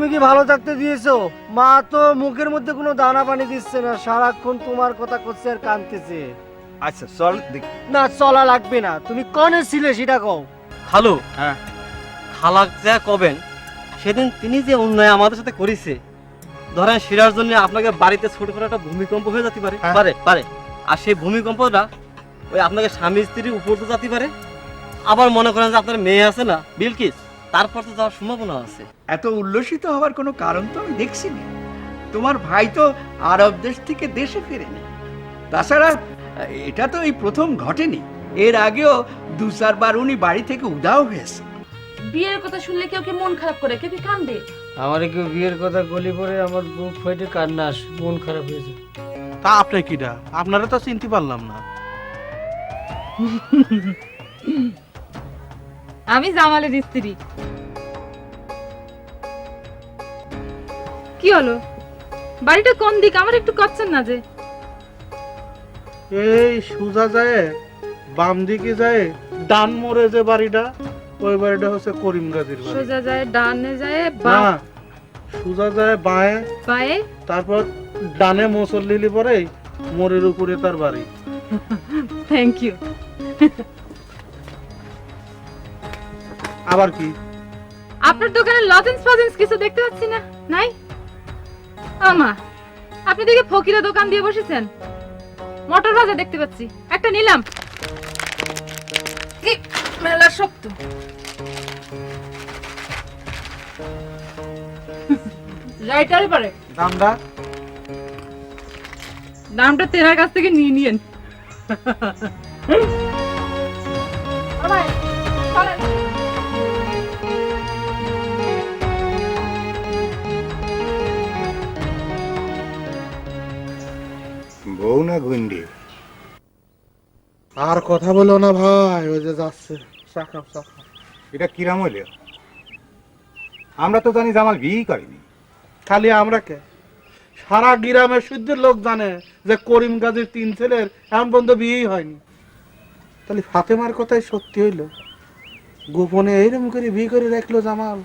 তুমি কি ভালো থাকতে দিয়েছো? মা তো মুখের মধ্যে কোনো দানা পানি দিচ্ছে না, সারাক্ষণ তোমার কথা করছে আর কাঁদতেছে। আচ্ছা চল দেখ। না চলা লাগবে না, তুমি কনে ছিলে সেটা কও। খালু, হ্যাঁ খালাক যা কবেন সেদিন তিনি যে অন্যায় আমাদের সাথে করেছে, ধরেন সেটার জন্য আপনাকে বাড়িতে ছোট করে একটা ভূমিকম্প হয়ে যেতে পারে। হ্যাঁ। পারে পারে আর সেই ভূমিকম্পটা ওই আপনাকে স্বামী স্ত্রীর উপর তো যেতে পারে। আবার মনে করেন যে আপনার মেয়ে আছে না বিলকিস, তারপর তো যাওয়ার সম্ভাবনা আছে। এত উল্লসিত হওয়ার কোনো কারণ তো আমি দেখছি না। তোমার ভাই তো আরব দেশ থেকে দেশে ফেরেনি। তাছাড়া এটা তো এই প্রথম ঘটেনি, এর আগেও দু চারবার উনি বাড়ি থেকে উধাও হয়েছে। বিয়ের কথা শুনলে কেউ কি মন খারাপ করে, কেউ কি কান্দে? আমার কেউ বিয়ের কথা গলি পরে আমার বুক ফেটে কান্না আস, মন খারাপ হয়েছে। তা আপনি কিডা? আপনারা তো চিনতে পারলাম না। আমি জামালের স্ত্রী। কি হলো, বাড়িটা কোন দিক আমার একটু করছেন না যে? এই সোজা যায় বাম দিকে যায় ডান মোড়ে যে বাড়িটা, ওই বাড়িটা হচ্ছে করিম গাজীর বাড়ি। সোজা যায়, ডানে যায়, না, সোজা যায় বাঁয়ে, বায়ে। তারপর ডানে মুসল্লিলি পরে মোড়ের উপরে তার বাড়ি। Thank you. আবার কি? আপনার দোকানে লজেন্স ফজেন্স কিছু দেখতে পাচ্ছি না, নাই? আমা, আপনি দেখে ফকিরা দোকান দিয়ে বসেছেন। মটর ভাজা দেখতে পাচ্ছি, একটা নিলাম। কি মেলা শক্ত। যাইটারে পারে। দামটা দামটা তেরার কাছ থেকে নিয়ে নিয়েন। আমায় চলেন। বউ না গুন্ডি? আর কথা বলো না ভাই, ওই যে যাচ্ছে চাকাপ চাকাপ। এটা কিরাম হইল? আমরা তো জানি জামাল বিয়েই করেনি। খালি আমরা কে, সারা গ্রামের শুদ্ধের লোক জানে যে করিম গাজীর 3 ছেলের এমন পর্যন্ত বিয়েই হয়নি। তাহলে ফাতেমার কথাই সত্যি হইল, গোপনে এইরকম করে বিয়ে করে রাখলো জামাল।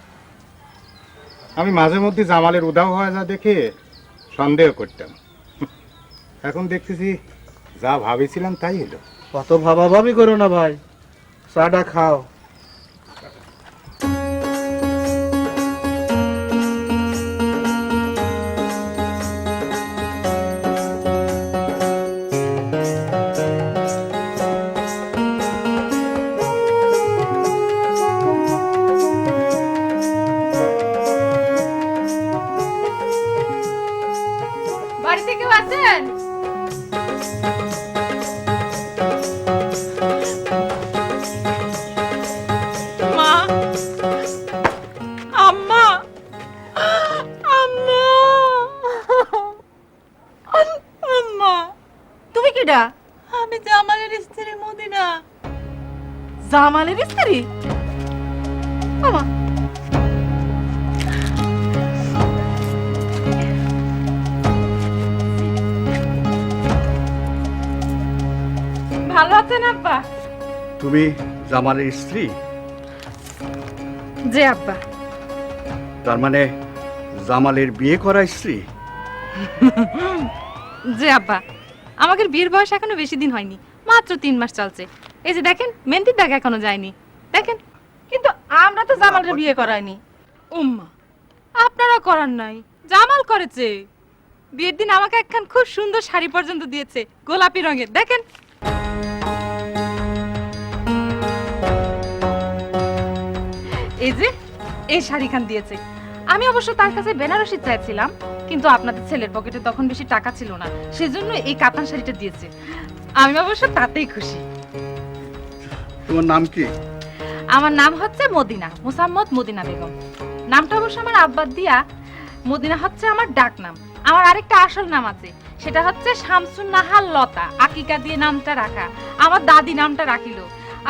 আমি মাঝে মধ্যে জামালের উধাও হয়ে যা দেখে সন্দেহ করতাম, এখন দেখতেছি যা ভাবেছিলাম তাই হলো। কত ভাবাভাবি করো না ভাই, চাটা খাও। বাড়িতে কেউ আছেন? মা, আম্মা, আম্মা, আম্মা। তুমি কিডা? আমি জামালের স্ত্রী মদিনা। জামালের স্ত্রী? আমা, ভালো আছেন আব্বা? তুমি জামালের স্ত্রী? জি আব্বা। তার মানে জামালের বিয়ে করা স্ত্রী? জি আব্বা, আমাদের বিয়ের বয়স এখনো বেশি দিন হয়নি, মাত্র 3 মাস চলছে। এই যে দেখেন, মেহেন্দির দাগ এখনো যায়নি, দেখেন। কিন্তু আমরা তো জামালের বিয়ে করাইনি। উম্মা, আপনারা করার নাই, জামাল করেছে। বিয়ের দিন আমাকে একখান খুব সুন্দর শাড়ি পর্যন্ত দিয়েছে, গোলাপি রঙের, দেখেন। এই যে এই শাড়িখান দিয়েছে। আমি অবশ্য তার কাছে বেনারসি চাইছিলাম, কিন্তু আপনাদের ছেলের পকেটে তখন বেশি টাকা ছিল না, সেজন্য এই কাতান শাড়িটা দিয়েছে। আমি অবশ্য তাতেই খুশি। তোমার নাম কি? আমার নাম হচ্ছে মদিনা, মুসাম্মদ মদিনা বেগম। নামটা অবশ্য আমার আব্বার দিয়া। মদিনা হচ্ছে আমার ডাক নাম। আমার আরেকটা আসল নাম আছে, সেটা হচ্ছে শামসুন নাহার লতা। আকিকা দিয়ে নামটা রাখা, আমার দাদি নামটা রাখিল।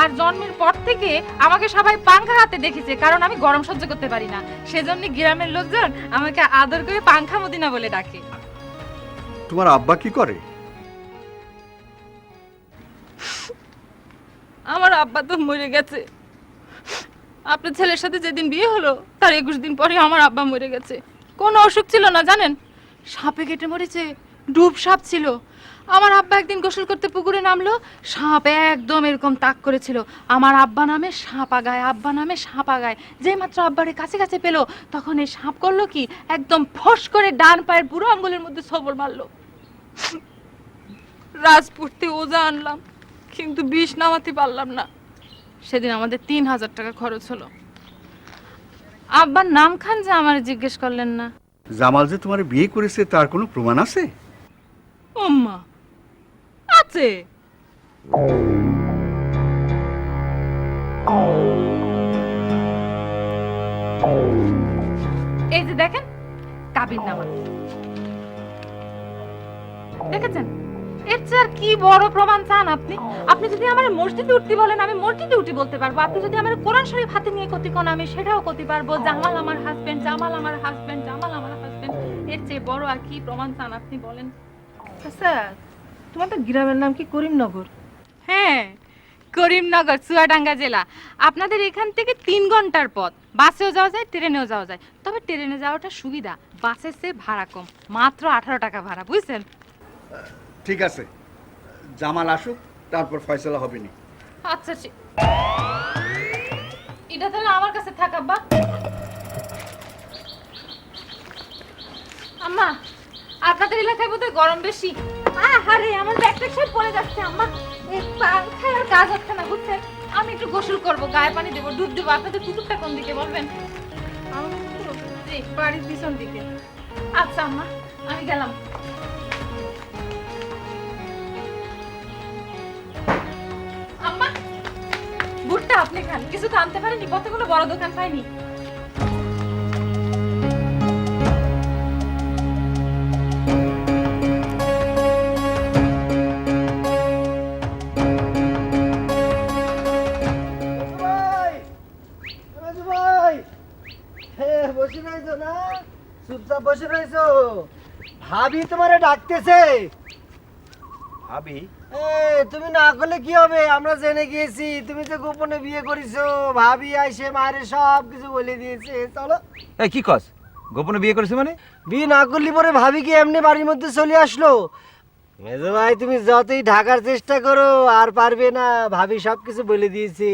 আর জন্মের পর থেকে আমাকে সবাই পাংখা হাতে দেখেছে, কারণ আমি গরম সহ্য করতে পারি না। সেজন্য গ্রামের লোকজন আমাকে আদর করে পাংখা মদিনা বলে ডাকে। তোমার আব্বা কি করে? আমার আব্বা তো মরে গেছে। আপনার ছেলের সাথে যেদিন বিয়ে হলো তার 21 দিন পরে আমার আব্বা মরে গেছে। কোনো অসুখ ছিল না জানেন, সাপে কেটে মরেছে, ডুব সাপ ছিল। আমার আব্বা একদিন গোসল করতে পুকুরে নামলো, সাপ একদম এরকম তাক করেছিল। আমার আব্বা নামে সাপ আগায়, আব্বা নামে সাপ আগায়। যে মাত্র আব্বারে কাছে কাছে পেলো, তখন এই সাপ করলো কি, একদম ফস করে ডান পায়ের বুড়ো আঙ্গুলের মধ্যে সবল মারলো। রাজপুরতে ওজা আনলাম, কিন্তু বিষ নামাতে পারলাম না। সেদিন আমাদের 3000 টাকা খরচ হলো। আব্বার নাম খান যে আমার জিজ্ঞেস করলেন না। জামাল যে তোমার বিয়ে করেছে তার কোনো প্রমাণ আছে? ওম্মা আছে। এই যে দেখেন কাবির নামা, দেখেছেন? এর চেয়ে আর কি বড় প্রমাণ চান আপনি? আপনি যদি আমার মসজিদে উঠতে বলেন, আমি মসজিদে উঠে বলতে পারবো। আপনি যদি আমার কোরআন শরীফ হাতে নিয়ে কতি কোন, আমি সেটাও করতে পারবো। জামাল আমার হাজবেন্ড, জামাল আমার হাজবেন্ড, জামাল আমার হাজবেন্ড। এর চেয়ে বড় আর কি প্রমাণ চান আপনি বলেন? আচ্ছা, তোমার তো গ্রামের নাম কি করিমনগর? হ্যাঁ, করিমনগর, চুয়াডাঙ্গা জেলা। আপনাদের এখান থেকে 3 ঘন্টার পথ। বাসেও যাওয়া যায়, ট্রেনেও যাওয়া যায়। তবে ট্রেনে যাওয়াটা সুবিধা, বাসের চেয়ে ভাড়া কম, মাত্র 18 টাকা ভাড়া, বুঝছেন? ঠিক আছে, জামাল আসুক, তারপর ফয়সালা হবে নি। আচ্ছা, এটা তাহলে আমার কাছে থাক আব্বা। আম্মা, আপনাদের এলাকায় বোধহয় গরম বেশি। আরে আমার ব্যাগটা সব পড়ে যাচ্ছে আম্মা। এই পাংখায় আর কাজ হচ্ছে না, বুঝছেন? আমি একটু গোসল করব, গায়ে পানি দেবো, ডুব দেবো। আপনাদের পুকুরটা কোন দিকে বলবেন? আমার পুকুর জি বাড়ির পিছন দিকে। আচ্ছা আম্মা, আমি গেলাম। আম্মা, ভুট্টা আপনি খান, কিছু তো আনতে পারেনি, পথে কোনো বড় দোকান পাইনি। বসে রয়েছো না, চুপচাপ বসে রয়েছো। ভাবি তোমারে ডাকতেছে। ভাবি? তুমি না করলে কি হবে? আমরা জেনে গিয়েছি তুমি তো গোপনে বিয়ে করেছো। ভাবি আইসে মায়ের সব কিছু বলে দিয়েছে। চলো। এই কি কস? গোপনে বিয়ে করেছে মানে? বিয়ে না করলি পরে ভাবি কি এমনি বাড়ির মধ্যে চলে আসলো? মেজো ভাই, তুমি যতই ঢাকার চেষ্টা করো আর পারবে না। ভাবি সব কিছু বলে দিয়েছে।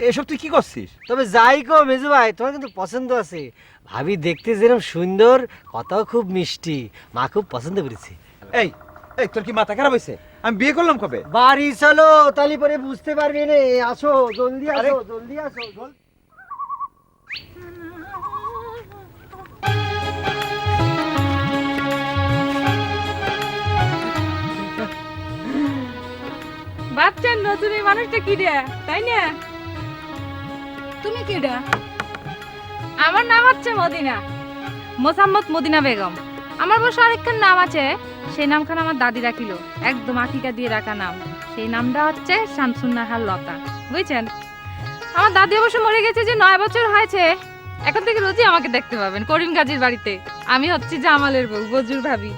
এসব তুই কি করছিস? তবে যাই কো মেজো ভাই, তোমার কিন্তু পছন্দ আছে। ভাবি দেখতে যেরকম সুন্দর, কথাও খুব মিষ্টি, মা খুব পছন্দ করেছে। এই এই তোর কি মাথা খারাপ হয়েছে? আমি বিয়ে করলাম কবে? বাড়ি চলো, তালি পরে বুঝতে পারবি না। আসো, জলদি আসো, জলদি আসো। বাচ্চার নতুন এই মানুষটা কি রে, তাই না? তুমি কি রে? আমার নাম হচ্ছে মদিনা, মোসাম্মদ মদিনা বেগম। আমার বসে আরেকখান নাম আছে, সেই নামখান আমার দাদি রাখিল, একদম আকিকা দিয়ে রাখা নাম। সেই নামটা হচ্ছে শামসুন্নাহার লতা, বুঝছেন? আমার দাদি অবশ্য মরে গেছে যে 9 বছর হয়েছে। এখন থেকে রোজই আমাকে দেখতে পাবেন করিম গাজীর বাড়িতে। আমি হচ্ছি জামালের বউ, বজুর ভাবি।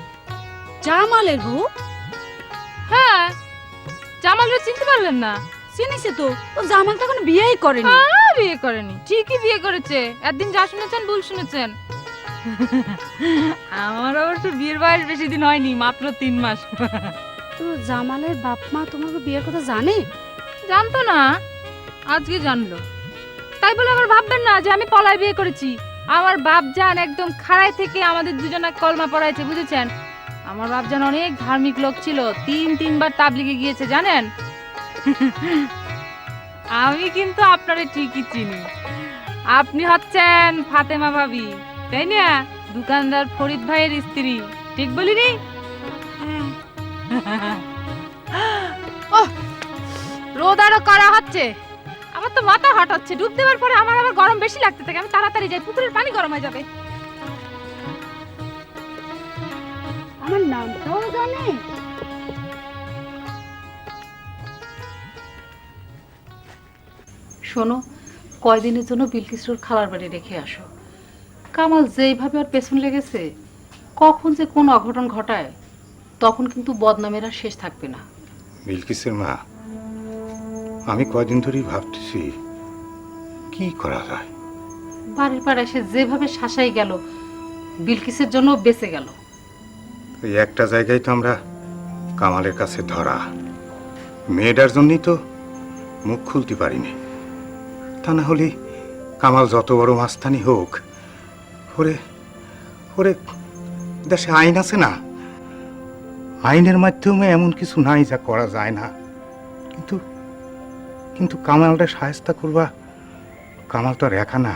জামালের বউ? হ্যাঁ, জামালরে চিনতে পারলেন না? চিনিছে তো, ও জামাল তো এখন বিয়েই করেনি। বিয়ে করেনি, ঠিকই বিয়ে করেছে। একদিন যা শুনেছেন ভুল শুনেছেন। আমার অবশ্য বিয়ের বয়স বেশি দিন হয়নি, মাত্র 3 মাস। তো জামালের বাপ মা তোমাকে বিয়ের কথা জানে? জানতো না, আজকে জানলো। তাই বলে আবার ভাববেন না যে আমি পলায় বিয়ে করেছি। আমার বাপ জান একদম খাড়াই থেকে আমাদের দুজনে কলমা পড়াইছে, বুঝেছেন? আমার বাপ জান অনেক ধার্মিক লোক ছিল, 3-3 বার তাবলিগে গিয়েছে, জানেন? আমি কিন্তু আপনারে ঠিকই চিনি। আপনি হচ্ছেন ফাতেমা ভাবি, তাই না? দোকানদার ফরিদ ভাইয়ের স্ত্রী, ঠিক বলিনি? রোদ আরো করা হচ্ছে, আমার তো মাথা হট হচ্ছে। ডুব দেওয়ার পরে আমার আবার গরম বেশি লাগতে থাকে। আমি তাড়াতাড়ি যাই, পুকুরের পানি গরম হয়ে যাবে। আমার নামটাও জানে? শোনো, কয়দিনের জন্য বিলকিসুর খালার বাড়ি রেখে আসো। কামাল যেইভাবে আর পেছন লেগেছে, কখন যে কোন অঘটন ঘটায়, তখন কিন্তু বদনামের আর শেষ থাকবে না। বিলকিসের মা, আমি কয়দিন ধরেই ভাবতেছি কি করা যায়। বাড়ির পাড়ে এসে যেভাবে শাসাই গেল, বিলকিসের জন্য বেঁচে গেল। এই একটা জায়গায় তো আমরা কামালের কাছে ধরা, মেয়েটার জন্যই তো মুখ খুলতে পারিনি। তা না হলে কামাল যত বড় মাস্তানি হোক, ওরে ওরে দেশে আইন আছে না, আইনের মাধ্যমে এমন কিছু নাই যা করা যায় না। কিন্তু কিন্তু কামালটা সাহায্য করবা, কামাল তো আর একা না,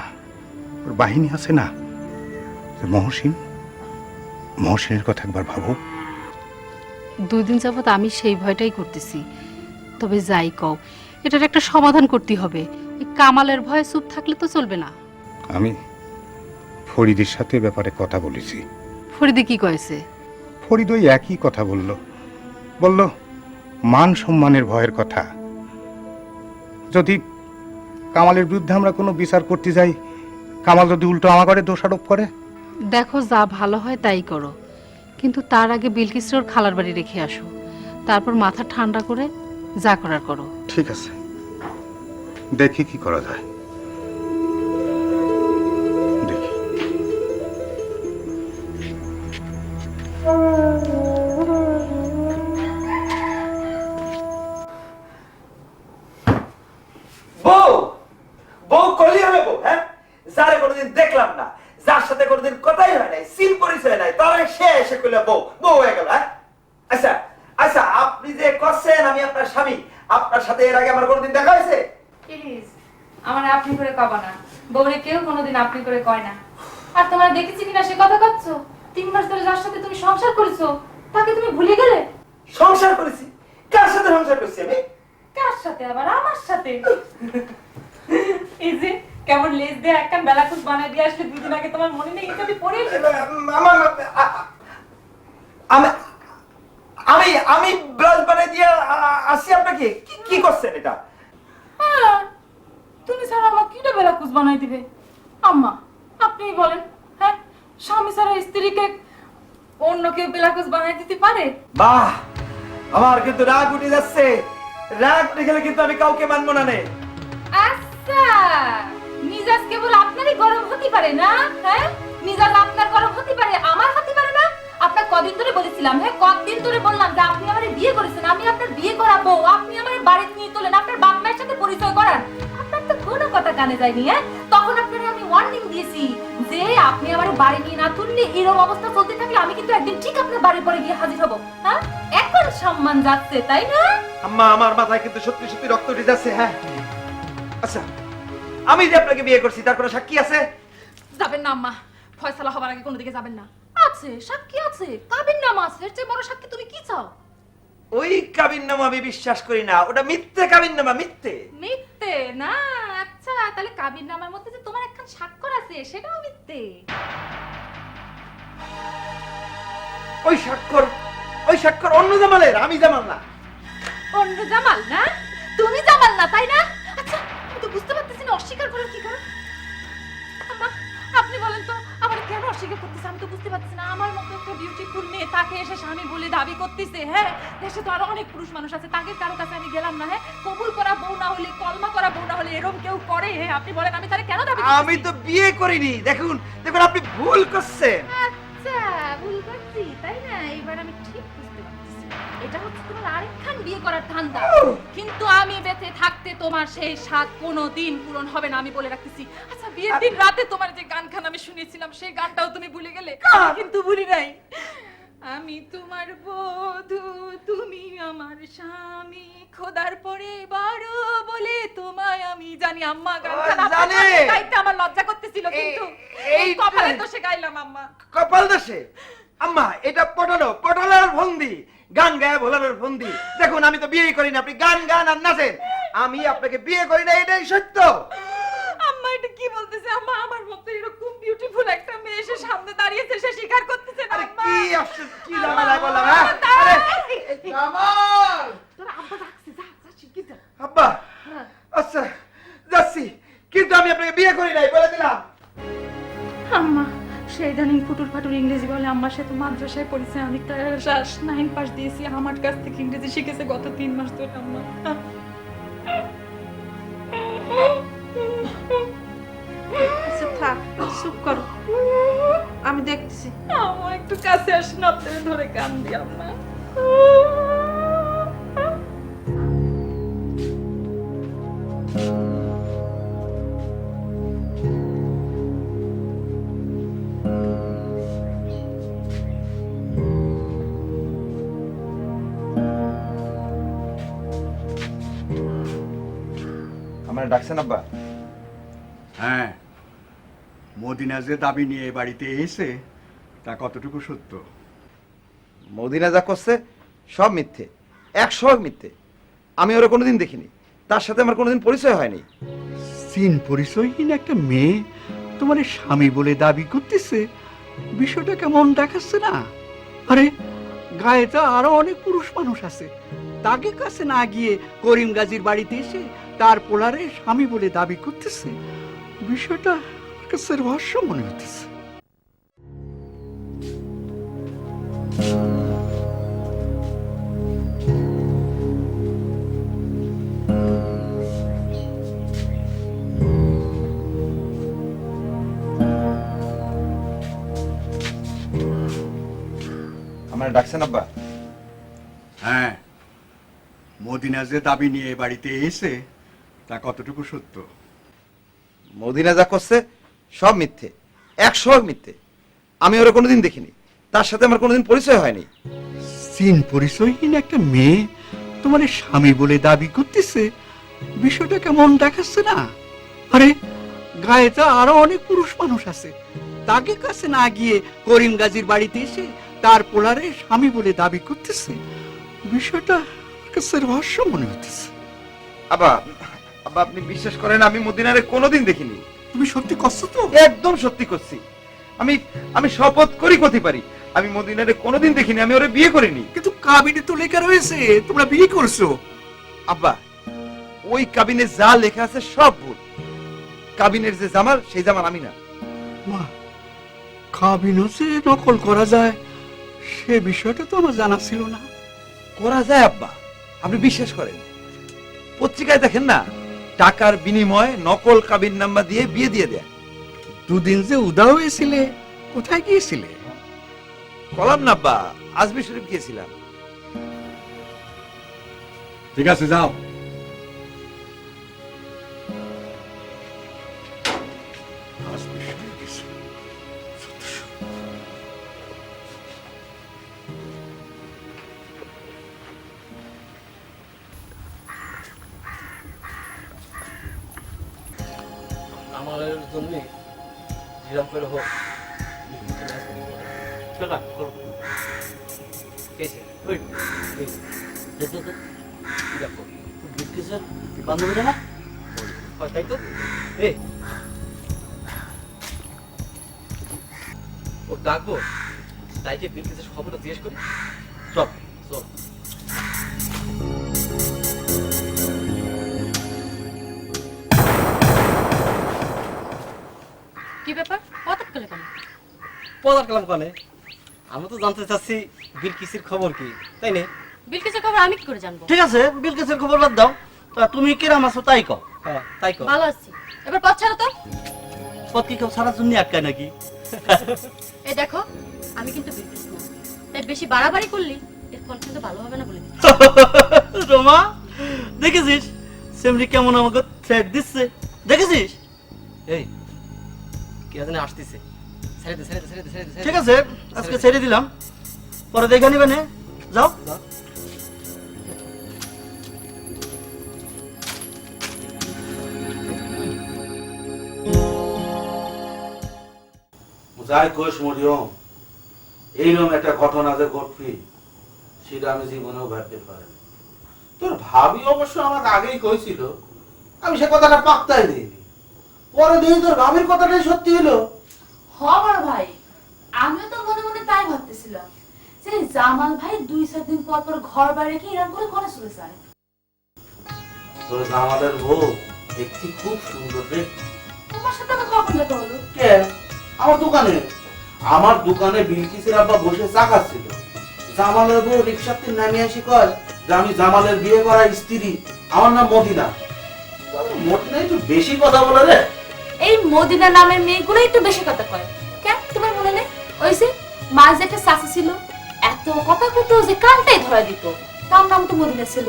ওর বাহিনী আছে না, মহসিনের কথা একবার ভাবো। 2 দিন যাবত আমি সেই ভয়টাই করতেছি। তবে যাই কও, এটার একটা সমাধান করতে হবে। এই কামালের ভয়ে চুপ থাকলে তো চলবে না। আমি ফরিদের সাথে ব্যাপারে কথা বলেছি। ফরিদে কি কয়েছে? ফরিদ ওই একই কথা বলল মান সম্মানের ভয়ের কথা। যদি কামালের বিরুদ্ধে আমরা কোনো বিচার করতে যাই, কামাল যদি উল্টো আমার ঘরে দোষারোপ করে। দেখো, যা ভালো হয় তাই করো, কিন্তু তার আগে বিলকিসের ওর খালার বাড়ি রেখে আসো। তারপর মাথা ঠান্ডা করে যা করার করো। ঠিক আছে, দেখি কি করা যায়। দেখি। বউ বউ কলি হবে বউ, হ্যাঁ? যারে কোনোদিন দেখলাম না, যার সাথে কোনোদিন কথাই হয় নাই, সিন পরিচয় নাই, তাহলে সে এসে কইলে বউ বউ হয়ে গেল, হ্যাঁ? আচ্ছা আচ্ছা, আপনি যে করছেন আমি আপনার স্বামী, আপনার সাথে এর আগে আমার কোনোদিন দেখা হয়েছে? প্লিজ আমার আপনি করে কবা না, বউরে কেউ কোনোদিন আপনি করে কয় না। আর তোমার দেখেছি কিনা সে কথা কচ্ছ, 3 মাস ধরে যার সাথে তুমি সংসার করেছো তাকে তুমি ভুলে গেলে? সংসার করেছি? কার সাথে সংসার করছি আমি? কার সাথে? আবার আমার সাথে। এই যে কেমন লেজ দিয়ে একটা বেলাকুশ বানাই দিয়ে আসলে 2 দিন আগে, তোমার মনে নেই? এটা আমি পড়ে আমি আমি ব্লাউজ বানিয়ে দিয়ে আসি আপনাকে? কি করছেন এটা? তুমি স্যার আমার কিটা বেলাকুশ বানাই দিবে? আম্মা আপনিই বলেন, হ্যাঁ? স্বামী ছাড়া স্ত্রীকে অন্য কেউ বেলাকুশ বানাই দিতে পারে? বাহ, আমার কিন্তু রাগ উঠে যাচ্ছে। রাগ উঠে গেলে কিন্তু আমি কাউকে মানবো না। আচ্ছা, মিজাজ কেবল আপনারই গরম হতে পারে না? হ্যাঁ, মিজাজ আপনার গরম হতে পারে, আমার হতে পারে না? আপনার কদিন ধরে বলেছিলাম, হ্যাঁ কদিন ধরে বললাম যে আপনি আমারে বিয়ে করেছেন, আমি আপনার বিয়ে করাবো, আপনি আমারে বাড়িতে নিয়ে তোলেন, আপনার বাপ মায়ের সাথে পরিচয় করান। আপনার তো কোনো কথা কানে যায়নি। হ্যাঁ, তখন আপনারে আমি ওয়ার্নিং দিয়েছি যে আপনি আমারে বাড়ি নিয়ে না তুললে এরকম অবস্থা চলতে থাকলে আমি কিন্তু একদিন ঠিক আপনার বাড়ির পরে গিয়ে হাজির হব। হ্যাঁ, এখন সম্মান যাচ্ছে তাই না? আম্মা, আমার মাথায় কিন্তু সত্যি সত্যি রক্ত উঠে যাচ্ছে। হ্যাঁ, আচ্ছা, আমি যে আপনাকে বিয়ে করছি তার কোনো সাক্ষী আছে? যাবেন না আম্মা, ফয়সালা হবার আগে কোনো দিকে যাবেন না। আছে, সাক্ষী আছে, কাবিননামা আছে, এর চেয়ে বড় সাক্ষী তুমি কি চাও? ওই কাবিননামা আমি বিশ্বাস করি না, ওটা মিথ্যে কাবিননামা, মিথ্যে। মিথ্যে না? আচ্ছা, তাহলে কাবিননামার মধ্যে যে তোমার একখান স্বাক্ষর আছে সেটাও মিথ্যে। ওই স্বাক্ষর অন্য জামালের, আমি জামাল না। অন্য জামাল না? তুমি জামাল না তাই না? আচ্ছা, আমি তো বুঝতে পারতেছি না অস্বীকার করার কি কারণ। আম্মা আপনি বলেন তো আমার কেন অস্বীকার করতেছে? আমি তো বুঝতে পারতেছি না। আমার মতো একটা বিউটিফুল মেয়ে তাকে এসে স্বামী বলে দাবি করতেছে। হ্যাঁ, দেশে তো আরো অনেক পুরুষ মানুষ আছে, তাকে কারো কাছে আমি গেলাম না। হ্যাঁ, কবুল করা বউ না হলে, কলমা করা বউ না হলে এরকম কেউ করে? হ্যাঁ, আপনি বলেন আমি তারে কেন দাবি করতেছি? আমি তো বিয়ে করিনি। দেখুন দেখুন, আপনি ভুল করছেন। আচ্ছা, ভুল করছি তাই না? এবার আমি ঠিক বুঝতে পারতেছি, এটা হচ্ছে তোমার আরেকখান বিয়ে করার ধান্দা। কিন্তু আমি বেঁচে থাকতে তোমার সেই স্বাদ কোনোদিন পূরণ হবে না, আমি বলে রাখতেছি। আচ্ছা, বিয়ের দিন রাতে তোমার যে গানখান আমি শুনেছিলাম সেই গানটাও তুমি ভুলে গেলে? কিন্তু ভুলি নাই। আমি তোমার বধূ, তুমি আমার স্বামী, খোদার পরে বড় বলে তোমায় আমি জানি। আম্মা গানখান জানি। গাইতে আমার লজ্জা করতেছিল, কিন্তু এই কপালে দোষে গাইলাম আম্মা। কপাল দোষে? আম্মা, এটা পটলের ফন্দি, গান গায়ে ভোলানোর ফন্দি। দেখুন, আমি তো বিয়ে করি না, আপনি গান গান আর নাচেন। আমি আপনাকে বিয়ে করি না, এটাই সত্য। আম্মা এটা কি বলতেছে? আম্মা, আমার মতো এরকম বিউটিফুল একটা মেয়ে এসে সামনে দাঁড়িয়েছে, সে স্বীকার করতেছে না। আম্মা কি আশ্চর্য, কি ঝামেলা করলাম, হ্যাঁ? আরে, জামাল! তোর আব্বা ডাকছে, যা যা শিগগির যা। আব্বা, আচ্ছা যাচ্ছি, কিন্তু আমি আপনাকে বিয়ে করি নাই, বলে দিলাম। আম্মা সেই ইদানিং ফুটুর ফাটুর ইংরেজি বলে। আম্মার সাথে মাদ্রাসায় পড়েছে, আমি ক্লাস 9 পাস দিয়েছি। আমার কাছ থেকে ইংরেজি শিখেছে গত 3 মাস ধরে। আম্মা আচ্ছা থাক, হয়েছে? আম্মা একটু কাছে আসেন, আপনারা ধরে কান্দি আম্মা। আমার ডাকছেন আব্বা? হ্যাঁ, মদিনা যে দাবি নিয়ে এ বাড়িতে এসে তা কতটুকু সত্য? মদিনা যা করছে সব মিথ্যে, 100 মিথ্যে। আমি ওরা কোনোদিন দেখিনি, তার সাথে আমার কোনোদিন পরিচয় হয়নি। চীন পরিচয়হীন একটা মেয়ে তোমার স্বামী বলে দাবি করতেছে, বিষয়টা কেমন দেখাচ্ছে না? আরে গায়ে তো আরো অনেক পুরুষ মানুষ আছে, তাকে কাছে না গিয়ে করিম গাজীর বাড়িতে এসে তার পোলারে স্বামী বলে দাবি করতেছে, বিষয়টা আমার কাছে রহস্য মনে হতেছে। আমার ডাকছেন আব্বা? হ্যাঁ, মদিনা যে দাবি নিয়ে এ বাড়িতে এসে তা কতটুকু সত্য? মদিনা যা করছে সব মিথ্যে, 100 মিথ্যে। আমি ওরা কোনোদিন দেখিনি, তার সাথে আমার কোনোদিন পরিচয় হয়নি। চীন পরিচয়হীন একটা মেয়ে তোমার স্বামী বলে দাবি করতেছে, বিষয়টা কেমন দেখাচ্ছে না? আরে গায়ে তো আরো অনেক পুরুষ মানুষ আছে, তাকে কাছে না গিয়ে করিম গাজীর বাড়িতে এসে তার পোলারে স্বামী বলে দাবি করতেছে, বিষয়টা আমার কাছে রহস্য মনে হতেছে। আব্বা, আব্বা আপনি বিশ্বাস করেন আমি মদিনারে কোনোদিন দেখিনি। তুমি সত্যি করছো তো? একদম সত্যি করছি। আমি আমি শপথ করি করতে পারি, আমি মদিনারে কোনোদিন দেখিনি, আমি ওরে বিয়ে করিনি। কিন্তু কাবিনে তো লেখা রয়েছে তোমরা বিয়ে করছো। আব্বা, ওই কাবিনে যা লেখা আছে সব ভুল। কাবিনের যে জামাল সেই জামাল আমি না। মা, কাবিনও যে নকল করা যায় সে বিষয়টা তো আমার জানা ছিল না। করা যায় আব্বা, আপনি বিশ্বাস করেন। পত্রিকায় দেখেন না, টাকার বিনিময়ে নকল কাবিন নাম্বার দিয়ে বিয়ে দিয়ে দেয়। দুদিন যে উদাও হয়েছিলে, কোথায় গিয়েছিলে? কলাম না আব্বা, আজমি শরীফ গিয়েছিলাম। ঠিক আছে, যাও। আমাদের জন্য জিরাম করে হোক চলা করো কেসে ওই দেখো তো দেখো বিক্রিসের বান্ধবী জানা তাই তো ও ডাকবো তাই যে বিক্রিসের খবরটা জিজ্ঞেস করি। চল চল। কি ব্যাপার, হঠাৎ করে কেন? পদার কালাম কানে আমি তো জানতে চাচ্ছি বিলকিসের খবর কি, তাই না? বিলকিসের খবর আমি কি করে জানবো? ঠিক আছে, বিলকিসের খবর বাদ দাও, তা তুমি কিরাম আছো তাই কও। হ্যাঁ তাই কও। ভালো আছি। এবার পথ ছাড়ো তো। পথ কি কেউ সারা জন্য আটকায় নাকি? এই দেখো, আমি কিন্তু বিলকিস না, তাই বেশি বাড়াবাড়ি করলি এর ফল কিন্তু ভালো হবে না বলে দিচ্ছি। রোমা, দেখেছিস সেমরি কেমন আমাকে থ্রেট দিচ্ছে, দেখেছিস? এই কে জানে আসতেছে, ছেড়ে দে ছেড়ে দে ছেড়ে দে ছেড়ে দে। ঠিক আছে, আজকে ছেড়ে দিলাম, পরে দেখা নিবে না। যাও যাও। যাই কোষ মরিয়ম, এইরকম একটা ঘটনা যে ঘটবি সেটা আমি জীবনেও ভাবতে পারিনি। তোর ভাবি অবশ্য আমাকে আগেই কইছিল, আমি সে কথাটা পাত্তাই দিইনি। পরে দেখি তোর ভাবির কথাটাই সত্যি হলো। বড় ভাই, আমিও তো মনে মনে তাই ভাবতেছিলাম যে জামাল ভাই 2-4 দিন পর পর ঘর বাড়ি রেখে ইরান করে ঘরে চলে যায়। তোর জামালের বউ দেখতে খুব সুন্দর রে। তোমার সাথে আমার কখন দেখা হলো? কে? আমার দোকানে। আমার দোকানে বিলকিসের আব্বা বসে চা খাচ্ছিল। জামালের বউ রিক্সাতে নামে এসে কয় যে আমি জামালের বিয়ে করা স্ত্রী, আমার নাম মদিনা। মদিনা একটু বেশি কথা বলে রে। এই মদিনা নামের মেয়েগুলোই তো বেশি কথা কয়। কেন তোমার মনে নেই? ওই যে মাঝে একটা চাচা ছিল, এত কথা কইতো যে কানটাই ধরা দিত, তার নাম তো মদিনা ছিল।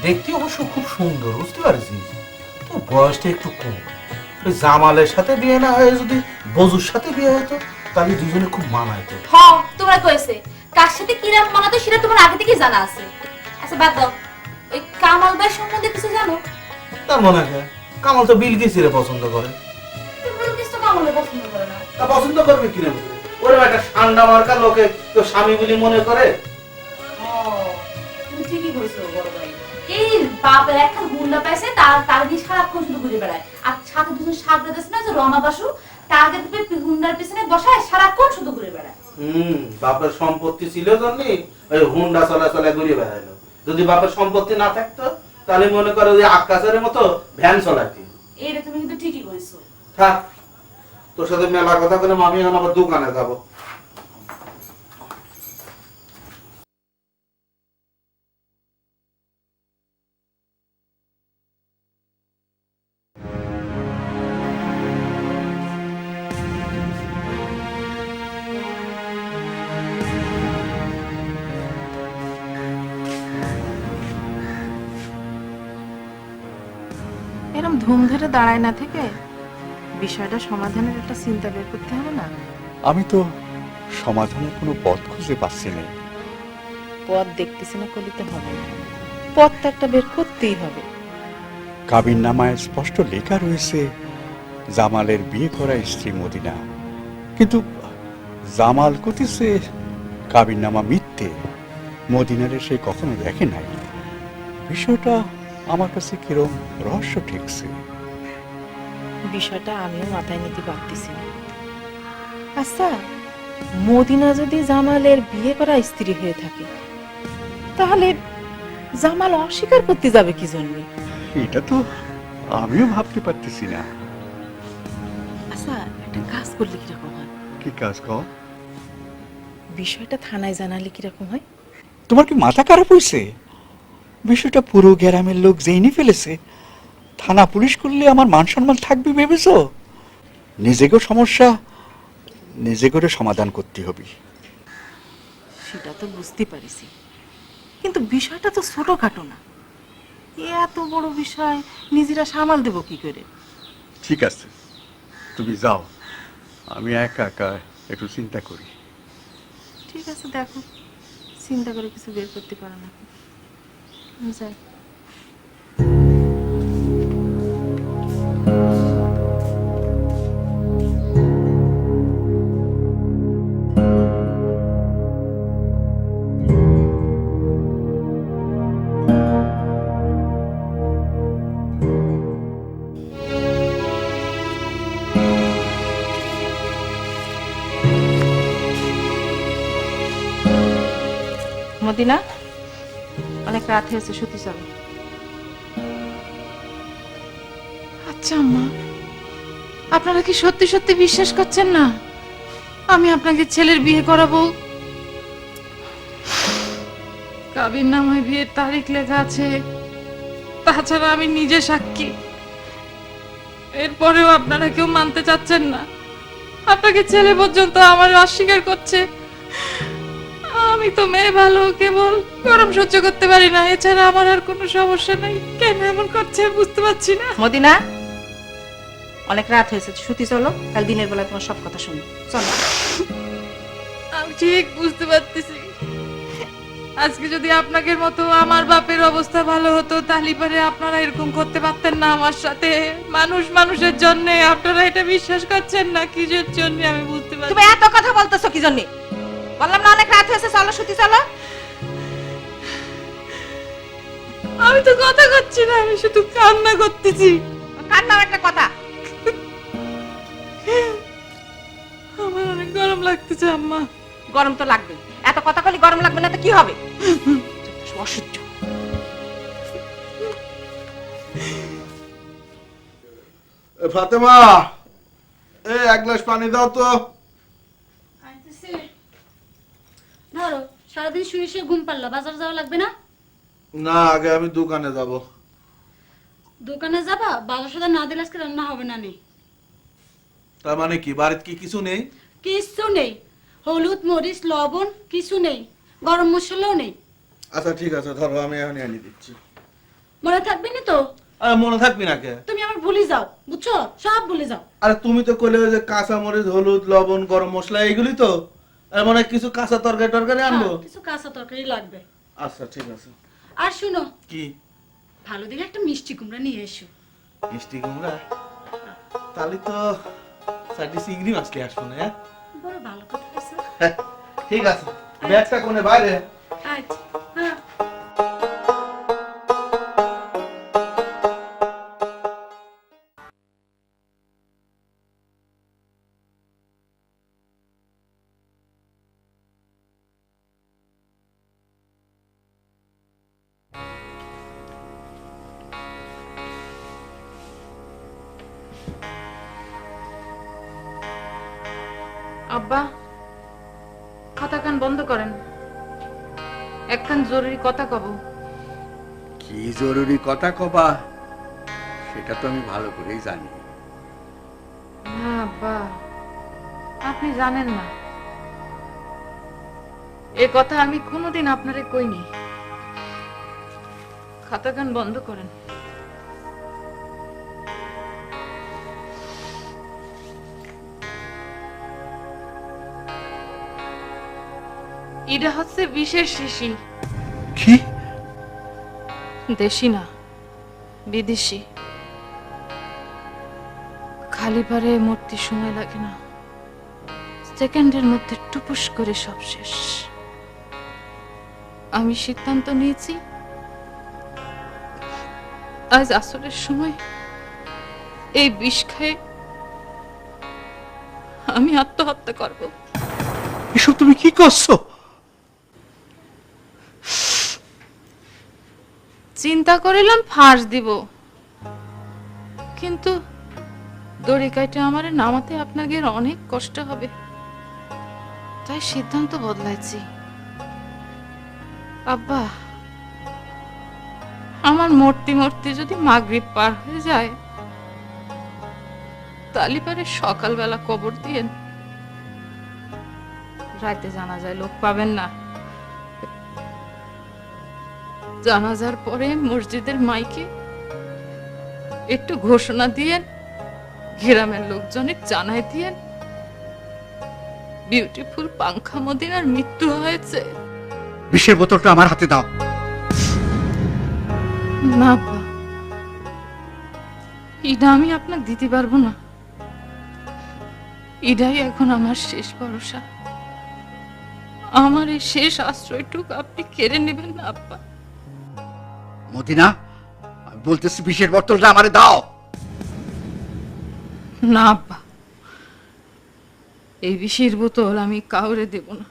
দেখতে অবশ্য খুব সুন্দর, বুঝতে পারছিস, তো বয়সটা একটু কম। ওই জামালের সাথে বিয়ে না হয়ে যদি বজুর সাথে বিয়ে হতো তাহলে দুজনে খুব মানাইতো। হ, তোমরা কইছে কার সাথে কিরাম মানাতো সেটা তোমার আগে থেকেই জানা আছে। আচ্ছা বাদ দাও, ওই কামাল ভাই সম্বন্ধে কিছু জানো? তার মনে হয় কামাল তো বিলকিসের পছন্দ করে। বিলকিস তো কামালের পছন্দ করে না। তা পছন্দ করবে কিনা? ওরা একটা ঠান্ডা মার্কা লোকে তো স্বামী বলে মনে করে। ও, তুমি ঠিকই কইছো বড় ভাই। এই বাপের একটা গুন্ডা পাইছে, তার দিয়ে সারাক্ষণ শুধু ঘুরে বেড়ায়। আর সাথে দুজন সাগরে দেশ না যে রমা বাসু, তাকে গুন্ডার পিছনে বসায় সারাক্ষণ শুধু ঘুরে বেড়ায়। বাপের সম্পত্তি ছিল জন্যে ওই হুন্ডা চলাচলে ঘুরে বেড়াইলো। যদি বাপের সম্পত্তি না থাকতো তাহলে মনে করো যে আকাশের মতো ভ্যান চলাইতি। এইটা তুমি কিন্তু ঠিকই কইছো। থাক, তোর সাথে মেলা কথা বলে আমি এখন আবার দোকানে যাবো। এরকম ধুম ধরে দাঁড়ায় না থেকে বিষয়টা সমাধানের একটা চিন্তা বের করতে হবে না? আমি তো সমাধানের কোনো পথ খুঁজে পাচ্ছি না। পথ দেখতেছি না কলিতে হবে না, পথ তো একটা বের করতেই হবে। কাবিন নামায় স্পষ্ট লেখা রয়েছে জামালের বিয়ে করা স্ত্রী মদিনা, কিন্তু জামাল কতিছে কাবিন নামা মিথ্যে, মদিনারে সে কখনো দেখে নাই। বিষয়টা আমার কাছে কিরম রহস্য ঠেকছে। বিষয়টা আমিও মাথায় নিতে পারতেছি না। আচ্ছা, মদিনা যদি জামালের বিয়ে করা স্ত্রী হয়ে থাকে, তাহলে জামাল অস্বীকার করতে যাবে কি জন্য? এটা তো আমিও ভাবতে পারতেছি না। আচ্ছা, একটা কাজ করলে কিরকম হয়? কি কাজ কও? বিষয়টা থানায় জানালে কিরকম হয়? তোমার কি মাথা খারাপ হয়েছে? বিষয়টা পুরো গ্রামের লোক জেনে ফেলেছে, থানা পুলিশ করলে আমার মান সম্মান থাকবে ভেবেছ? নিজেকেও সমস্যা নিজে করে সমাধান করতে হবে। সেটা তো বুঝতে পারিছি, কিন্তু বিষয়টা তো ছোটখাটো না। এত বড় বিষয় নিজেরা সামাল দেব কি করে? ঠিক আছে, তুমি যাও, আমি একা একা একটু চিন্তা করি। ঠিক আছে, দেখো চিন্তা করে কিছু বের করতে পারো না, যাই। মদিনা, অনেক রাত হয়েছে, শুতে চলো। আচ্ছা আম্মা, আপনারা কি সত্যি সত্যি বিশ্বাস করছেন না আমি আপনাকে ছেলের বিয়ে করাবো? কাবিন নামায় বিয়ের তারিখ লেখা আছে, তাছাড়া আমি নিজে সাক্ষী। এরপরেও আপনারা কেউ মানতে চাচ্ছেন না। আপনাকে ছেলে পর্যন্ত আমার অস্বীকার করছে। আমি তো মেয়ে ভালো, কেবল গরম সহ্য করতে পারি না, এছাড়া আমার আর কোনো সমস্যা নাই। কেন এমন করছে বুঝতে পারছি না। মদিনা, অনেক রাত হয়েছে, শুতে চলো, কাল দিনের বেলা তোমার সব কথা শুনি। চলো। আমি ঠিক বুঝতে পারতেছি, আজকে যদি আপনাকে মতো আমার বাপের অবস্থা ভালো হতো, তাহলে পরে আপনারা এরকম করতে পারতেন না আমার সাথে। মানুষ মানুষের জন্য আপনারা এটা বিশ্বাস করছেন না, কিসের জন্য আমি বুঝতে পারছি। তুমি এত কথা বলতেছো কি জন্য? বললাম না অনেক রাত হয়েছে, চলো শুতে চলো। আমি তো কথা করছি না, আমি শুধু কান্না করতেছি। কান্নার একটা কথা। আমার অনেক গরম লাগতেছে আম্মা। গরম তো লাগবে, এত কথা বলি গরম লাগবে না তো কি হবে? অসহ্য। ফাতেমা, এক গ্লাস পানি দাও তো। ধরো, সারাদিন শুয়ে শুয়ে ঘুম পারলো, বাজার যাওয়া লাগবে না? না, আগে আমি দোকানে যাব। দোকানে যাবা? বাজার সাথে না দিলে আজকে রান্না হবে না। নেই তার মানে কি, বাড়িতে কি কিছু নেই? কিচ্ছু নেই। হলুদ মরিচ লবণ কিছু নেই, গরম মশলাও নেই। আচ্ছা ঠিক আছে, ধরো আমি এখন এনে দিচ্ছি। মনে থাকবে না তো? আরে মনে থাকবি না কে? তুমি আমার ভুলে যাও, বুঝছো? সব ভুলে যাও। আরে তুমি তো কইলে যে কাঁচা মরিচ হলুদ লবণ গরম মশলা এইগুলি তো, আর মনে হয় কিছু কাঁচা তরকারি টরকারি আনবো। হ্যাঁ, কিছু কাঁচা তরকারি লাগবে। আচ্ছা ঠিক আছে। আর শুনো, কি? ভালো দেখে একটা মিষ্টি কুমড়া নিয়ে এসো। মিষ্টি কুমড়া? তাহলে তো চারটি চিংড়ি মাছ নিয়ে আসবো না। বড় ভালো কথা আছে। ঠিক আছে, ব্যাগটা কোনে বাইরে? আচ্ছা হ্যাঁ। আব্বা, কথা কান বন্ধ করেন, একখান জরুরি কথা কব। কি জরুরি কথা কবা সেটা তো আমি ভালো করেই জানি। না আব্বা, আপনি জানেন না, এ কথা আমি কোনোদিন আপনারে কইনি। খাতা কান বন্ধ করেন। এটা হচ্ছে বিশেষ শিশি। কি? দেশি না, বিদেশি। খালি পারে মরতে সময় লাগে না, সেকেন্ডের মধ্যে টুপুস করে সব শেষ। আমি সিদ্ধান্ত নিয়েছি, আজ আসরের সময় এই বিষ খেয়ে আমি আত্মহত্যা করব। এসব তুমি কি করছো? চিন্তা করিলাম ফাঁস দিব, কিন্তু দড়ি কাইটে আমারে নামাতে আপনাকে অনেক কষ্ট হবে, তাই সিদ্ধান্ত বদলাইছি। আব্বা, আমার মূর্তি মূর্তি যদি মাগরিব পার হয়ে যায়, তালি পারে সকালবেলা কবর দিয়েন, রাতে জানাজায় লোক পাবেন না। জানাজার পরে মসজিদের মাইকে একটু ঘোষণা দিয়েন, গ্রামের লোকজনের জানাই দিয়েন বিউটিফুল পাংখা মদিনার মৃত্যু হয়েছে। বিষের বোতলটা আমার হাতে দাও। না আব্বা, এটা আমি আপনাকে দিতে পারবো না। এটাই এখন আমার শেষ ভরসা। আমার এই শেষ আশ্রয়টুকু আপনি কেড়ে নেবেন না আব্বা। মদিনা, আমি বলতেছি বিষের বোতলটা আমারে দাও। না আব্বা, এই বিষের বোতল আমি কাউরে দেব না।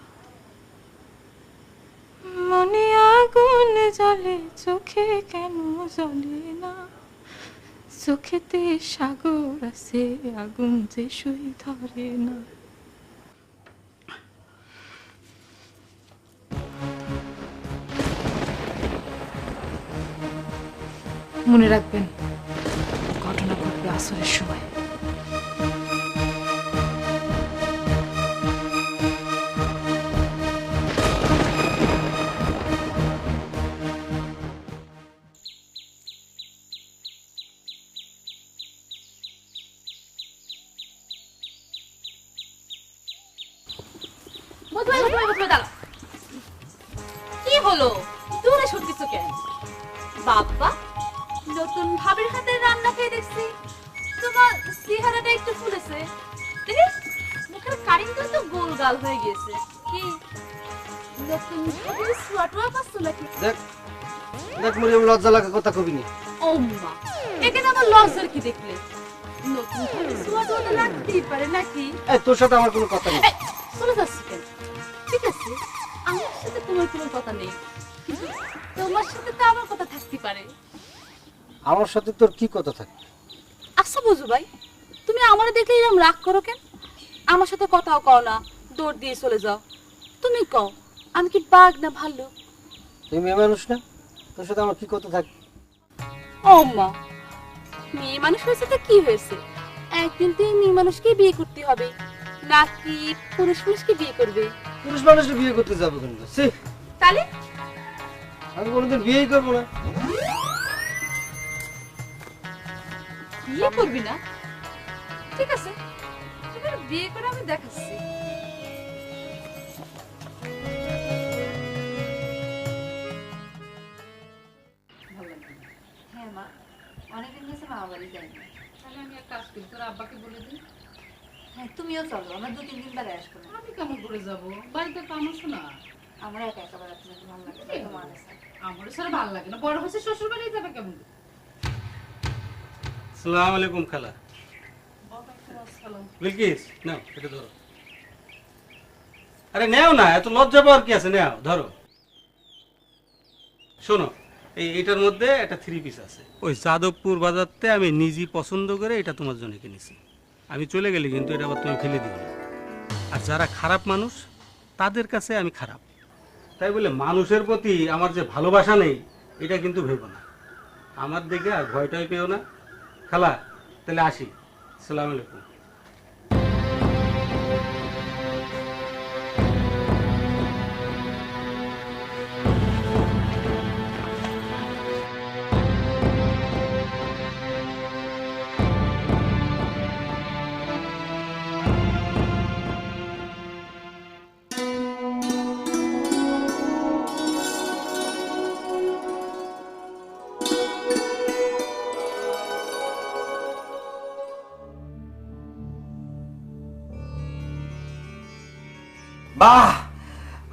মনে আগুন জ্বলে, চোখে কেন জ্বলে না? চোখেতে সাগর আছে, আগুন যে সুই ধরে না। মনে রাখবেন, ঘটনা ঘটবে আসরের সময়। কি হলো, দূরে সত্যি কেন? বাবা, নতুন ভাবির হাতে রান্না খেয়ে দেখছি তোমার চেহারাটা একটু ফুলেছে। মুখের কারিংটা তো গোল গাল হয়ে গেছে। কি নতুন ভাবির সোয়াটোয়া পাচ্ছ নাকি? দেখ দেখ মরিয়ম, লজ্জা লাগা কথা কবি নি। ও মা, এখানে আমার লজ্জার কি দেখলে? নতুন ভাবির সোয়াটোয়া তো লাগতেই পারে নাকি? এই তোর সাথে আমার কোনো কথা নেই। চলে যাচ্ছি কেন? ঠিক আছে, আমার সাথে তোমার কোনো কথা নেই, কিন্তু তোমার সাথে তো আমার কথা থাকতে পারে। আমার সাথে তোর কি কথা থাকে? আচ্ছা বুঝু ভাই, তুমি আমার দেখে এরকম রাগ করো কেন? আমার সাথে কথাও কও না, দৌড় দিয়ে চলে যাও। তুমি কও, আমি কি বাঘ না ভালো? তুই মেয়ে মানুষ না, তোর সাথে আমার কি কথা থাকে? ও মা, মেয়ে মানুষ হয়েছে তো কি হয়েছে? একদিন তো এই মেয়ে মানুষকে বিয়ে করতে হবে, নাকি পুরুষ পুরুষকে বিয়ে করবে? পুরুষ মানুষকে বিয়ে করতে যাবো কিন্তু তাহলে আমি কোনোদিন বিয়েই করবো না। বিয়ে করবি না? ঠিক আছে, এবার বিয়ে করে আমি দেখাচ্ছি। হ্যাঁ মা, অনেকদিন গেছে মা বাড়ি যায়নি। তাহলে আমি এক কাজ করি, তোর আব্বাকে বলে দিই। হ্যাঁ তুমিও চলো, আমরা 2-3 দিন পরে আসবো। আমি কেমন করে যাবো, বাড়িতে তো আমার শোনা। আমার একা একা বেড়াতে যেতে ভালো লাগে না, তোমার আছে। আমার সারা ভালো লাগে না, বড় হচ্ছে শ্বশুর বাড়ি যাবে কেমন? আসসালামু আলাইকুম খালা। বিলকিস নাও এটা ধরো। আরে নেও না, এত লজ্জা পাওয়ার কি আছে, নেও ধরো। শোনো, এটার মধ্যে একটা 3 পিস আছে, ওই যাদবপুর বাজারতে আমি নিজেই পছন্দ করে এটা তোমার জন্য কিনেছি। আমি চলে গেলে কিন্তু এটা আবার তুমি ফেলে দিও না। আর যারা খারাপ মানুষ তাদের কাছে আমি খারাপ, তাই বলে মানুষের প্রতি আমার যে ভালোবাসা নেই এটা কিন্তু ভেবো না। আমার দেখে আর ভয়টাই পেও না। খালা তাহলে আসি, আসসালামু আলাইকুম। বাহ,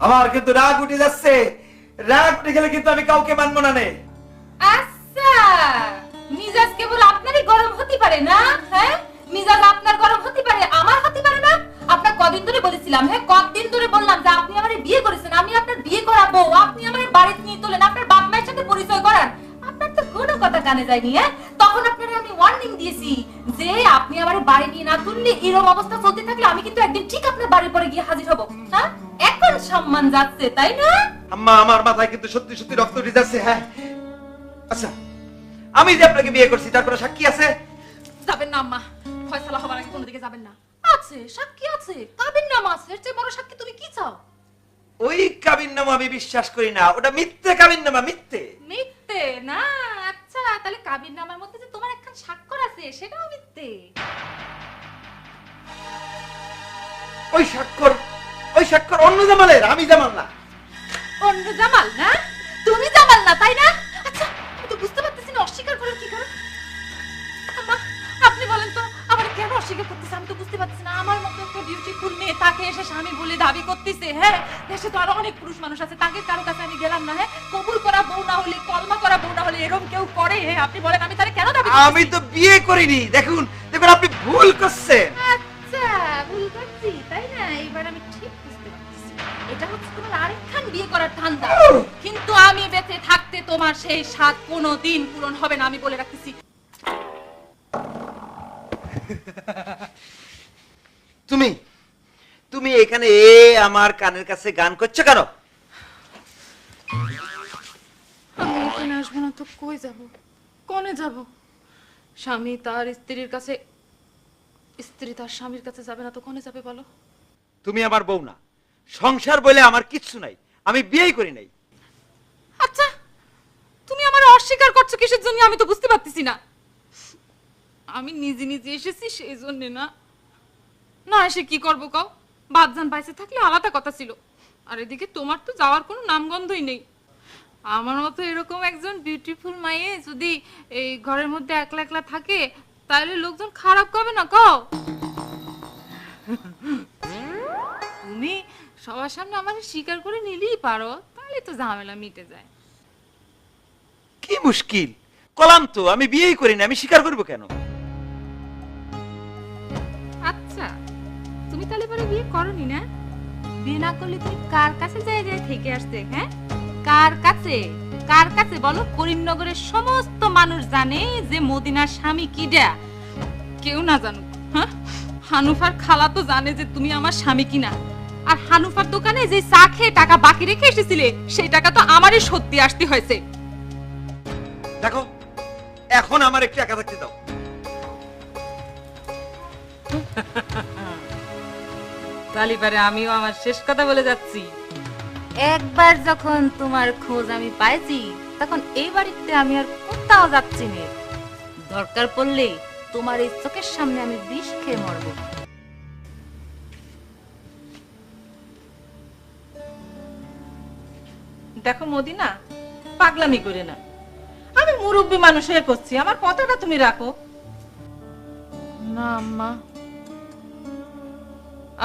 আমার কিন্তু রাগ উঠে যাচ্ছে। রাগ উঠে গেলে কিন্তু আমি কাউকে মানবো না। আচ্ছা, মিজাজ কেবল আপনারই গরম হতে পারে না? হ্যাঁ, মিজাজ আপনার গরম হতে পারে, আমার হতে পারে না? আপনার কদিন ধরে বলেছিলাম, হ্যাঁ কদিন ধরে বললাম যে আপনি আমারে বিয়ে করেছেন, আমি আপনার বিয়ে করাবো, আপনি আমারে বাড়িতে নিয়ে তোলেন, আপনার বাপ মায়ের সাথে পরিচয় করান। আপনার তো কোনো কথা কানে যায়নি। হ্যাঁ, তখন আপনারে আমি ওয়ার্নিং দিয়েছি যে আপনি আমারে বাড়ি নিয়ে না তুললে এরকম অবস্থা চলতে থাকলে আমি কিন্তু একদিন ঠিক আপনার বাড়ির পরে গিয়ে হাজির হব। হ্যাঁ, এখন সম্মান যাচ্ছে তাই না? আম্মা, আমার মাথায় কিন্তু সত্যি সত্যি রক্ত উঠে যাচ্ছে। হ্যাঁ, আচ্ছা, আমি যে আপনাকে বিয়ে করছি তার কোনো সাক্ষী আছে? যাবেন না আম্মা, ফয়সালা হবার আগে কোনো দিকে যাবেন না। আছে, সাক্ষী আছে, কাবিন নামা আছে, এর চেয়ে বড় সাক্ষী তুমি কি চাও? ওই কাবিননামা আমি বিশ্বাস করি না, ওটা মিথ্যে কাবিননামা, মিথ্যে। মিথ্যে না? আচ্ছা, তাহলে কাবিন নামার মধ্যে যে তোমার একখান স্বাক্ষর আছে সেটাও মিথ্যে। ওই স্বাক্ষর অন্য জামালের, আমি জামাল না। অন্য জামাল না? তুমি জামাল না তাই না? আচ্ছা, আমি তো বুঝতে পারতেছি না অস্বীকার করার কি কারণ। আম্মা, আপনি বলেন তো আমার কেন অস্বীকার করতেছে? আমি তো বুঝতে পারতেছি না। আমার মতো একটা বিউটিফুল মেয়ে তাকে এসে স্বামী বলে দাবি করতেছে। হ্যাঁ, দেশে তো আরো অনেক পুরুষ মানুষ আছে, তাকে কারো কাছে আমি গেলাম না। হ্যাঁ, কবুল করা বউ না হলে, কলমা করা বউ না হলে এরকম কেউ করে? হ্যাঁ, আপনি বলেন আমি তারে কেন দাবি করতেছি? আমি তো বিয়ে করিনি। দেখুন দেখুন, আপনি ভুল করছেন। আচ্ছা, ভুল করছি তাই না? এবার আমি ঠিক বুঝতে পারতেছি, এটা হচ্ছে তোমার আরেকখান বিয়ে করার ধান্দা। কিন্তু আমি বেঁচে থাকতে তোমার সেই স্বাদ কোনোদিন পূরণ হবে না, আমি বলে রাখতেছি। তুমি তুমি এখানে আমার কানের কাছে গান করছো কেন? আমি এখানে আসবো না তো কই যাব? কোনে যাব? স্বামী তার স্ত্রীর কাছে, স্ত্রী তার স্বামীর কাছে যাবে না তো কোনে যাবে বলো? তুমি আমার বউ না, সংসার বলে আমার কিচ্ছু নাই, আমি বিয়েই করি নাই। আচ্ছা, তুমি আমার অস্বীকার করছো কিসের জন্য আমি তো বুঝতে পারতেছি না। আমি নিজে নিজে এসেছি সেই জন্য না? না এসে কি করবো কও? বাদজান বাইসে থাকলে আলাদা কথা ছিল, আর এদিকে তোমার তো যাওয়ার কোনো নামগন্ধই নেই। আমার মতো এরকম একজন বিউটিফুল মাইয়ে যদি এই ঘরের মধ্যে একলা একলা থাকে তাহলে লোকজন খারাপ করবে না কও? তুমি সবার সামনে আমার স্বীকার করে নিলেই পারো, তাহলে তো ঝামেলা মিটে যায়। কি মুশকিল, কলাম তো আমি বিয়েই করি না, আমি স্বীকার করবো কেন? আচ্ছা, তুমি তাহলে পরে বিয়ে করনি না? বিয়ে না করলে তুমি কার কাছে যায় যায় থেকে আসতে? হ্যাঁ, কার কাছে? কার কাছে বলো? করিমনগরের সমস্ত মানুষ জানে যে মদিনার স্বামী কিডা। কেউ না জানুক, হ্যাঁ, হানুফার খালা তো জানে যে তুমি আমার স্বামী কিনা। আর হানুফার দোকানে যে চা খেয়ে টাকা বাকি রেখে এসেছিলে সেই টাকা তো আমারই সত্যি আসতে হয়েছে। দেখো, এখন আমার একটু একা থাকতে দাও। তালিবারে আমিও আমার শেষ কথা বলে যাচ্ছি। একবার যখন তোমার খোঁজ আমি পাইছি তখন এই বাড়িতে আমি আর কোথাও যাচ্ছি না। দরকার পড়লে তোমার এই চোখের সামনে আমি বিষ খেয়ে মরবো। দেখো মদিনা, পাগলামি করে না, আমি মুরব্বী মানুষ হয়ে করছি, আমার কথাটা তুমি রাখো। না আম্মা,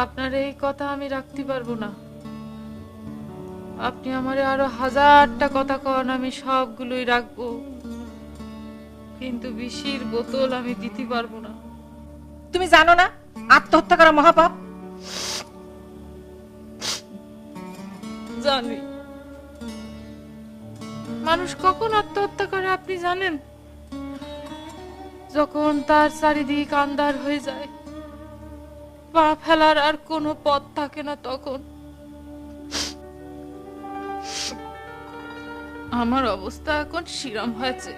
আপনার এই কথা আমি রাখতে পারবো না। আপনি আমারে আরো 1000টা কথা কন, আমি সবগুলোই রাখবো, কিন্তু বিষের বোতল আমি দিতে পারবো না। তুমি জানো না আত্মহত্যা করা মহাপাপ? জানি। মানুষ কখন আত্মহত্যা করে আপনি জানেন? যখন তার চারিদিক আন্ধার হয়ে যায়, পা ফেলার আর কোনো পথ থাকে না, তখন। আমার অবস্থা এখন শিরাম হয়েছে।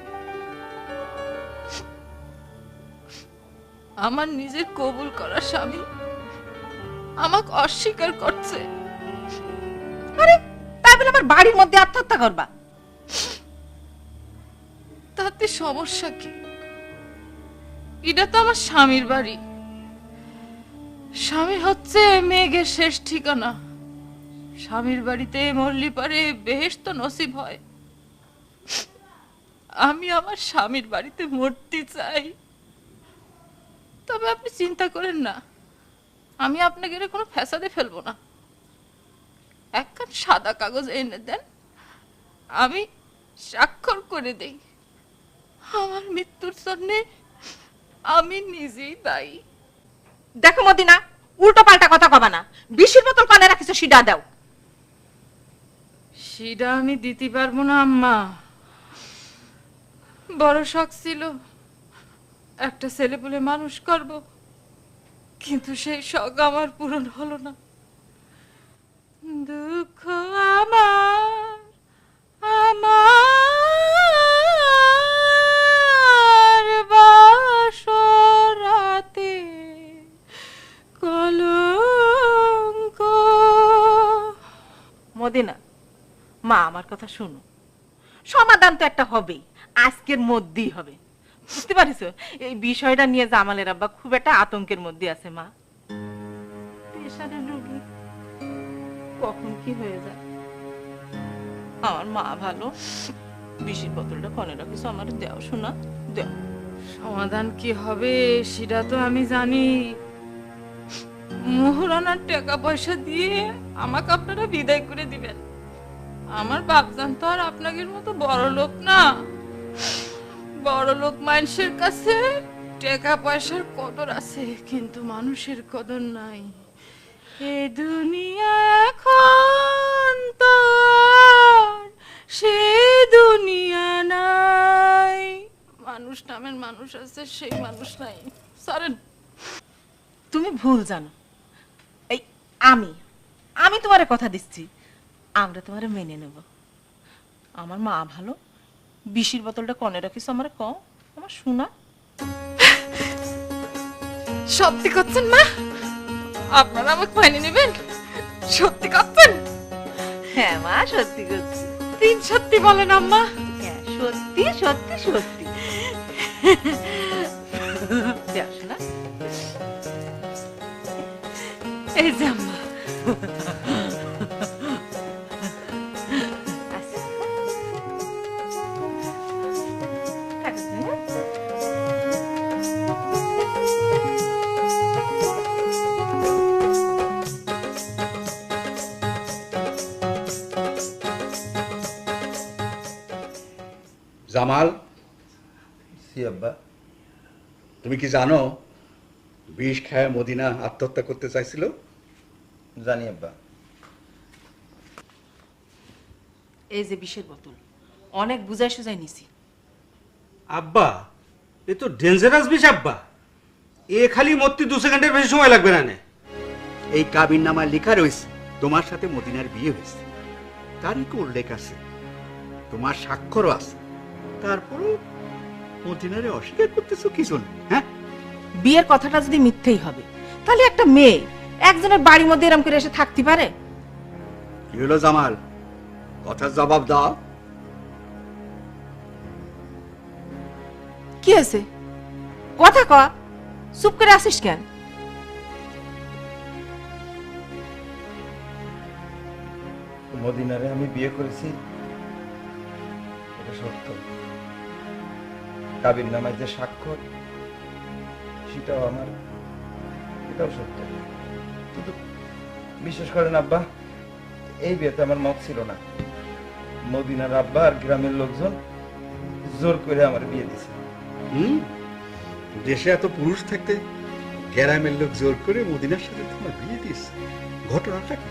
আমার নিজের কবুল করা স্বামী আমাকে অস্বীকার করছে। আরে তাই বলে আমার বাড়ির মধ্যে আত্মহত্যা করবা? তাতে সমস্যা কি? এটা তো আমার স্বামীর বাড়ি। স্বামী হচ্ছে মেঘের শেষ ঠিকানা। স্বামীর বাড়িতে মরলি পারে বেহেশত নসিব হয়। আমি আমার স্বামীর বাড়িতে মরতে চাই। তবে আপনি চিন্তা করেন না, আমি আপনাকে কোনো ফ্যাসাদে ফেলবো না। একখান সাদা কাগজ এনে দেন, আমি স্বাক্ষর করে দেই। আমার মৃত্যুর জন্য আমি নিজেই দায়ী। দেখো মদিনা, উল্টো পাল্টা কথা কবা না। বিষের বোতল কানে রাখিছো, সিডা দাও। সেটা আমি দিতে পারবো না আম্মা। বড় শখ ছিল একটা ছেলে বলে মানুষ করব, কিন্তু সেই শখ আমার পূরণ হলো না। দুঃখ আমার আমার বাসরাতে কলঙ্ক। মদিনা, মা আমার কথা শোনো, সমাধান তো একটা হবেই, আজকের মধ্যেই হবে। বুঝতে পারিস? এই বিষয়টা নিয়ে জামালের আব্বা খুব একটা আতঙ্কের মধ্যে আছে। মা, প্রেসারের রোগী, কখন কি হয়ে যায়। আমার মা ভালো, বিষের বোতলটা কনে রাখিস, আমার দেও শোনা, দেও। সমাধান কি হবে সেটা তো আমি জানি। মোহরানার টাকা পয়সা দিয়ে আমাকে আপনারা বিদায় করে দিবেন। আমার বাপজান তো আর আপনাদের মতো বড় লোক না। বড় লোক মানুষের কাছে টাকা পয়সার কদর আছে, কিন্তু মানুষের কদর নাই। এই দুনিয়া এখন তো সে দুনিয়া নাই। মানুষ নামের মানুষ আছে, সেই মানুষ নাই। সারেন, তুমি ভুল জানো। এই আমি তোমারে কথা দিচ্ছি, আমরা তোমারে মেনে নেব। আমার মা ভালো, বিষের বোতলটা কনে রাখিস, আমার ক, আমার শোনা। সত্যি করছেন মা? আপনারা আমাকে মেনে নেবেন? সত্যি করছেন? হ্যাঁ মা, সত্যি করছি। তিন সত্যি বলেন আম্মা। হ্যাঁ, সত্যি সত্যি সত্যি। দেও শোনা। এই যে আম্মা, জামাল, জি আব্বা। তুমি কি জানো বিষ খায় মদিনা আত্মহত্যা করতে চাইছিল? জানি আব্বা। এই যে বিষের বোতল, অনেক বুঝাই সুজাই নিছি। আব্বা, এ তো ডেঞ্জারাস বিষ আব্বা। এ খালি মরতে 2 সেকেন্ডের বেশি সময় লাগবে না। এই কাবিন নামায় লেখা রয়েছে তোমার সাথে মদিনার বিয়ে হয়েছে, তারিখও উল্লেখ আছে, তোমার স্বাক্ষরও আছে। তারপরও মদিনারে অস্বীকার করতেছো কি জন্য? হ্যাঁ, বিয়ের কথাটা যদি মিথ্যেই হবে, তাহলে একটা মেয়ে একজনের বাড়ির মধ্যে এরম করে এসে থাকতে পারে? কি হলো জামাল, কথার জবাব দাও। কি হয়েছে? কথা ক, চুপ করে আসিস কেন? মদিনারে আমি বিয়ে করেছি, এটা সত্য। কাবির নামায় যে স্বাক্ষর, সেটাও আমার, এটাও সত্য। কিন্তু বিশেষ করেন আব্বা, এই বিয়েতে আমার মত ছিল না। মদিনার আব্বা আর গ্রামের লোকজন জোর করে আমার বিয়ে দিছে। দেশে এত পুরুষ থাকতে গ্রামের লোক জোর করে মদিনার সাথে তোমার বিয়ে দিস, ঘটনাটা কি?